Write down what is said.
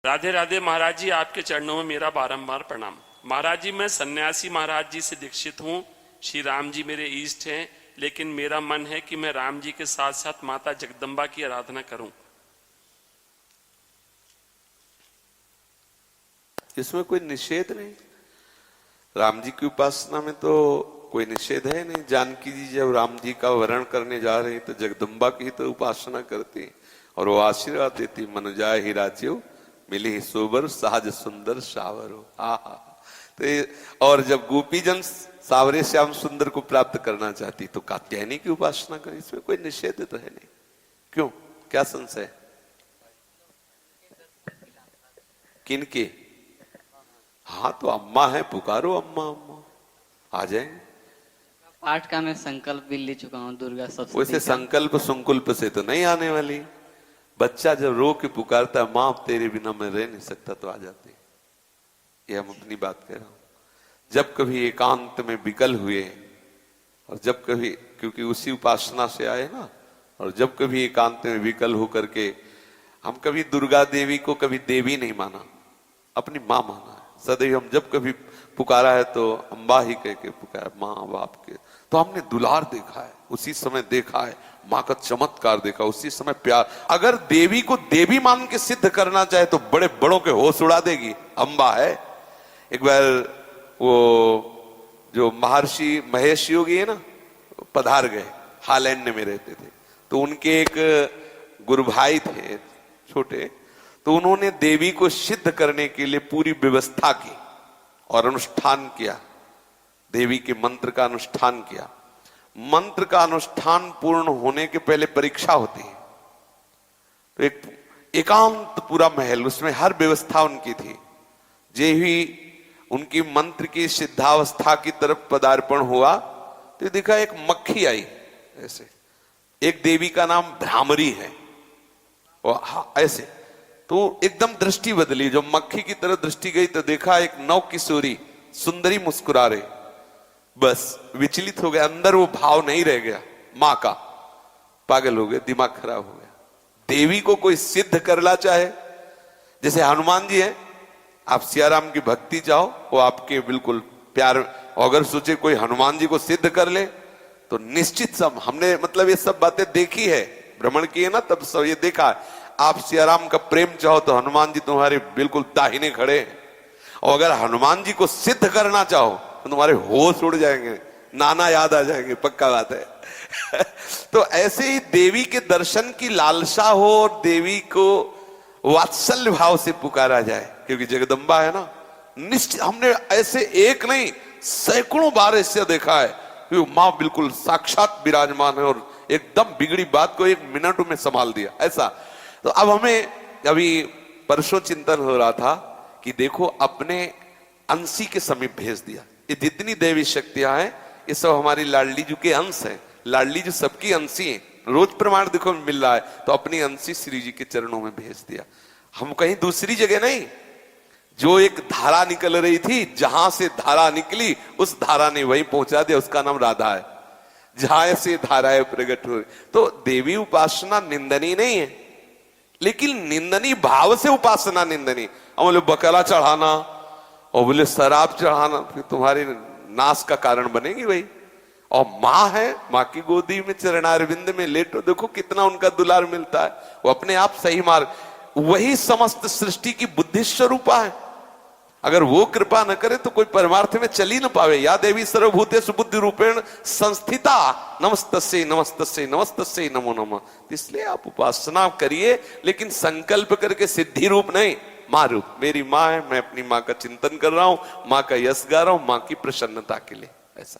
राधे राधे महाराज जी, आपके चरणों में मेरा बारंबार प्रणाम। महाराज जी, मैं सन्यासी महाराज जी से दीक्षित हूँ। श्री राम जी मेरे इष्ट हैं, लेकिन मेरा मन है कि मैं राम जी के साथ साथ माता जगदम्बा की आराधना करूं। इसमें कोई निषेध नहीं। राम जी की उपासना में तो कोई निषेध है नहीं। जानकी जी जब राम जी का वरण करने जा रही तो जगदम्बा की तो उपासना करती और वो आशीर्वाद देती, मनुजाय ही राज्यो मिली ही सोबर सहज सुंदर सावरो। आहा। तो और जब गोपीजन सावरे श्याम सुंदर को प्राप्त करना चाहती तो कात्यायनी की उपासना करें। इसमें कोई निषेध तो है नहीं। क्यों, क्या संशय? किनके? हाँ तो अम्मा है, पुकारो अम्मा अम्मा, आ जाएंगे। पाठ का मैं संकल्प भी ले चुका हूँ दुर्गा सप्तमी। वैसे संकल्प संकुल्प से तो नहीं आने वाली। बच्चा जब रो के पुकारता है, माँ तेरे बिना मैं रह नहीं सकता, तो आ जाती है। ये हम अपनी बात कह रहा हूं। जब कभी एकांत में विकल हुए और जब कभी, क्योंकि उसी उपासना से आए ना, और जब कभी एकांत में विकल होकर के हम कभी दुर्गा देवी को कभी देवी नहीं माना, अपनी माँ माना है सदैव। हम जब कभी पुकारा है तो अम्बा ही कह के पुकारा, माँ बाप के। तो हमने दुलार देखा है, उसी समय देखा है माँ का चमत्कार देखा, उसी समय प्यार। अगर देवी को देवी मान के सिद्ध करना चाहे तो बड़े बड़ों के होश उड़ा देगी, अम्बा है। एक बार वो जो महर्षि महेश योगी है ना, पधार गए, हालैंड में रहते थे। तो उनके एक गुरु भाई थे छोटे, तो उन्होंने देवी को सिद्ध करने के लिए पूरी व्यवस्था की और अनुष्ठान किया। देवी के मंत्र का अनुष्ठान किया। मंत्र का अनुष्ठान पूर्ण होने के पहले परीक्षा होती है। तो एक एकांत पूरा महल, उसमें हर व्यवस्था उनकी थी। जे ही उनकी मंत्र की सिद्धावस्था की तरफ पदार्पण हुआ तो देखा एक मक्खी आई ऐसे। एक देवी का नाम भ्रामरी है, और ऐसे तो एकदम दृष्टि बदली। जब मक्खी की तरफ दृष्टि गई तो देखा एक नव किशोरी सुंदरी मुस्कुरा रही। बस विचलित हो गया, अंदर वो भाव नहीं रह गया मां का। पागल हो गए, दिमाग खराब हो गया। देवी को कोई सिद्ध करना चाहे, जैसे हनुमान जी है, आप सियाराम की भक्ति चाहो, वो आपके बिल्कुल प्यार। अगर सोचे कोई हनुमान जी को सिद्ध कर ले तो निश्चित सब, हमने मतलब ये सब बातें देखी है, भ्रमण किए ना, तब सब ये देखा है। आप सियाराम का प्रेम चाहो तो हनुमान जी तुम्हारे बिल्कुल दाहिने खड़े हैं। और अगर हनुमान जी को सिद्ध करना चाहो तो तुम्हारे होश उड़ जाएंगे, नाना याद आ जाएंगे, पक्का बात है। तो ऐसे ही देवी के दर्शन की लालसा हो और देवी को वात्सल्य भाव से पुकारा जाए, क्योंकि जगदम्बा है ना। निश्चित हमने ऐसे एक नहीं सैकड़ों बार ऐसे देखा है कि मां बिल्कुल साक्षात विराजमान है और एकदम बिगड़ी बात को एक मिनट में संभाल दिया, ऐसा। तो अब हमें अभी परसों चिंतन हो रहा था कि देखो अपने अंशी के समीप भेज दिया। ये जितनी देवी शक्तियां हैं ये सब हमारी लाडली जी के अंश हैं। लाडली जी सबकी अंशी है, रोज प्रमाण देखो मिल रहा है। तो अपनी अंशी श्री जी के चरणों में भेज दिया। हम कहीं दूसरी जगह नहीं, जो एक धारा निकल रही थी, जहां से धारा निकली उस धारा ने वहीं पहुंचा दिया। उसका नाम राधा है। जहां से धाराएं प्रकट हुई। तो देवी उपासना निंदनीय नहीं है, लेकिन निंदनीय भाव से उपासना निंदनीय। और बोले बकला चढ़ाना और बोले शराब चढ़ाना, फिर तुम्हारे नाश का कारण बनेगी भाई। और माँ है, माँ की गोदी में चरणारविंद में लेटो, देखो कितना उनका दुलार मिलता है। वो अपने आप सही मार्ग, वही समस्त सृष्टि की बुद्धि स्वरूपा है। अगर वो कृपा न करे तो कोई परमार्थ में चल ही न पावे। या देवी सर्वभूतेषु बुद्धि रूपेण संस्थिता नमस्तस्यै नमस्तस्यै नमस्तस्यै नमो नमः। इसलिए आप उपासना करिए, लेकिन संकल्प करके सिद्धि रूप नहीं, मां रूप। मेरी माँ है, मैं अपनी माँ का चिंतन कर रहा हूं, माँ का यश गा रहा हूं, माँ की प्रसन्नता के लिए, ऐसा।